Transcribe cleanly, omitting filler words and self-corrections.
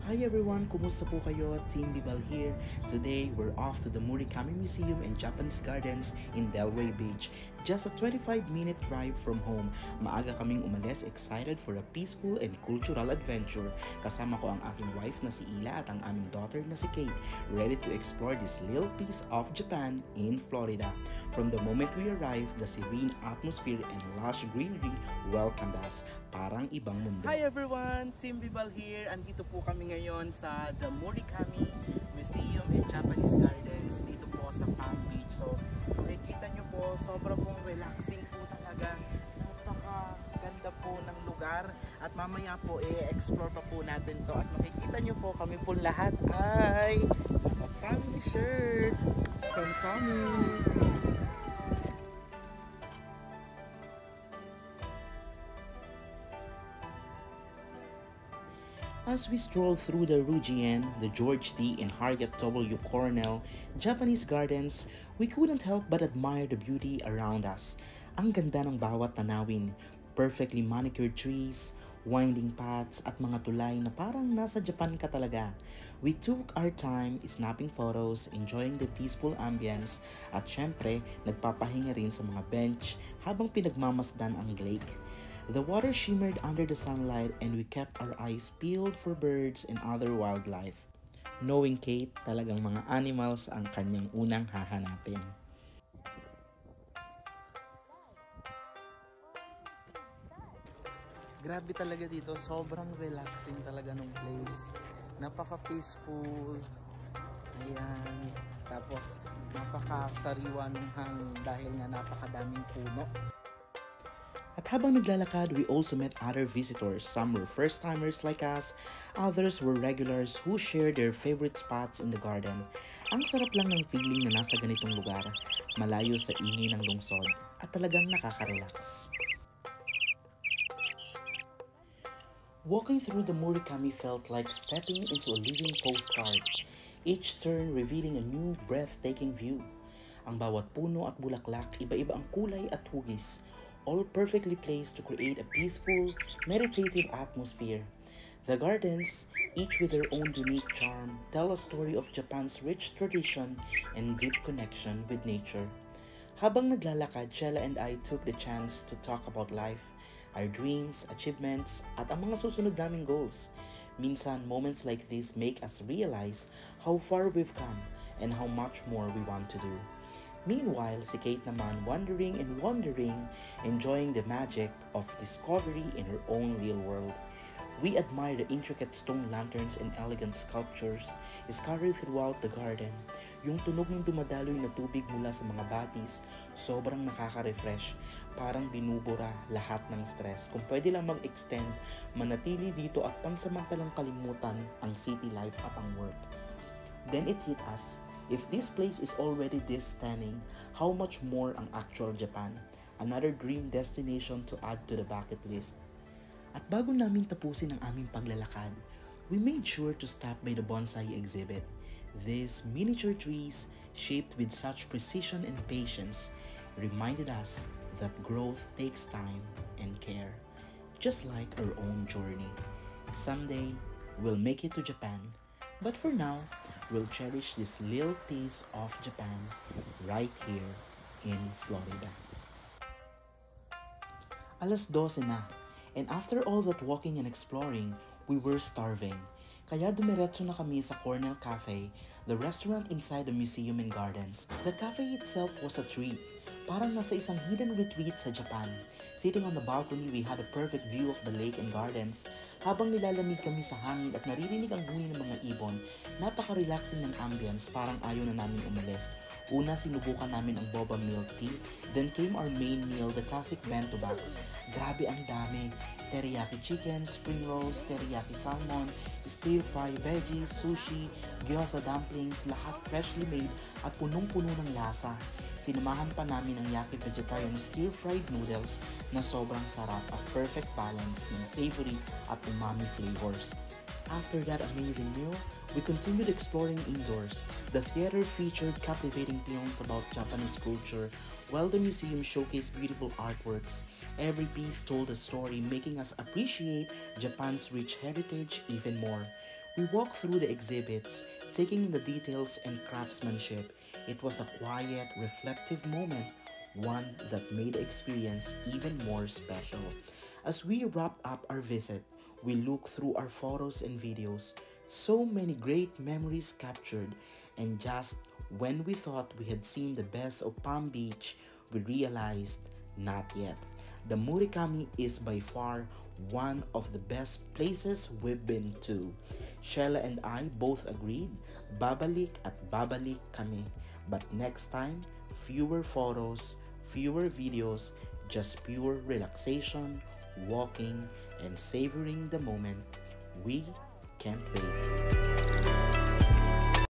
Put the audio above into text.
Hi everyone! Kumusta po kayo? Team Bibal here. Today, we're off to the Murakami Museum and Japanese Gardens in Delray Beach. Just a 25-minute drive from home. Maaga kaming umalis, excited for a peaceful and cultural adventure. Kasama ko ang aking wife na si Ila at ang aming daughter na si Kate, ready to explore this little piece of Japan in Florida. From the moment we arrived, the serene atmosphere and lush greenery welcomed us. Parang ibang mundo. Hi everyone! Team Bibal here. Andito po kami ngayon sa the Murakami Museum and Japanese Gardens dito po sa Palm Beach. So, makikita nyo po, sobrang pong relaxing po talaga. Napakaganda po ng lugar. At mamaya po, i-explore pa po natin to. At makikita nyo po, kami po lahat ay naka-family shirt from Tommy. As we stroll through the Rujian, the George T. and Harriet W. Cornell Japanese Gardens, we couldn't help but admire the beauty around us. Ang ganda ng bawat tanawin, perfectly manicured trees, winding paths at mga tulay na parang nasa Japan ka talaga. We took our time snapping photos, enjoying the peaceful ambience at syempre nagpapahinga rin sa mga bench habang pinagmamasdan ang lake. The water shimmered under the sunlight and we kept our eyes peeled for birds and other wildlife. Knowing Kate, talagang mga animals ang kanyang unang hahanapin. Grabe talaga dito, sobrang relaxing talaga ng place. Napaka-peaceful. Ayan. Tapos, napaka-sariwa ng hangin dahil nga napakadaming puno. At habang naglalakad, we also met other visitors. Some were first-timers like us, others were regulars who shared their favorite spots in the garden. Ang sarap lang ng feeling na nasa ganitong lugar, malayo sa ingay ng lungsod, at talagang nakaka-relax. Walking through the Murakami felt like stepping into a living postcard, each turn revealing a new, breathtaking view. Ang bawat puno at bulaklak, iba-iba ang kulay at hugis, all perfectly placed to create a peaceful, meditative atmosphere. The gardens, each with their own unique charm, tell a story of Japan's rich tradition and deep connection with nature. Habang naglalakad, Shella and I took the chance to talk about life, our dreams, achievements, at ang mga susunod naming goals. Minsan, moments like this make us realize how far we've come and how much more we want to do. Meanwhile, si Kate naman wondering and wondering, enjoying the magic of discovery in her own real world. We admire the intricate stone lanterns and elegant sculptures scattered throughout the garden. Yung tunog ng dumadaloy na tubig mula sa mga batis, sobrang nakaka-refresh. Parang binubura lahat ng stress. Kung pwede lang mag-extend, manatili dito at pansamantalang kalimutan ang city life at ang work. Then it hit us. If this place is already this stunning, how much more ang actual Japan? Another dream destination to add to the bucket list. At bago namin tapusin ang aming paglalakad, we made sure to stop by the bonsai exhibit. These miniature trees, shaped with such precision and patience, reminded us that growth takes time and care, just like our own journey. Someday, we'll make it to Japan. But for now, we'll cherish this little piece of Japan right here in Florida. Alas 12 na, and after all that walking and exploring, we were starving. Kaya dumiretso na kami sa Cornell Cafe, the restaurant inside the museum and gardens. The cafe itself was a treat. Parang nasa isang hidden retreat sa Japan. Sitting on the balcony, we had a perfect view of the lake and gardens. Habang nilalamig kami sa hangin at naririnig ang huni ng mga ibon, napaka-relaxing ng ambience, parang ayaw na namin umalis. Una, sinubukan namin ang boba milk tea. Then came our main meal, the classic bento box. Grabe ang dami. Teriyaki chicken, spring rolls, teriyaki salmon, stir-fry veggies, sushi, gyoza dumplings, lahat freshly made at punong-puno ng lasa. Sinamahan pa namin ang yaki vegetarian stir-fried noodles na sobrang sarap at perfect balance ng savory at umami flavors. After that amazing meal, we continued exploring indoors. The theater featured captivating films about Japanese culture, while the museum showcased beautiful artworks. Every piece told a story, making us appreciate Japan's rich heritage even more. We walked through the exhibits, taking in the details and craftsmanship. It was a quiet, reflective moment, one that made the experience even more special. As we wrapped up our visit, we looked through our photos and videos. So many great memories captured, and just when we thought we had seen the best of Palm Beach, we realized not yet. The Murikami is by far one of the best places we've been to. Shella and I both agreed, babalik at babalik kami. But next time, fewer photos, fewer videos, just pure relaxation, walking, and savoring the moment. We can't wait.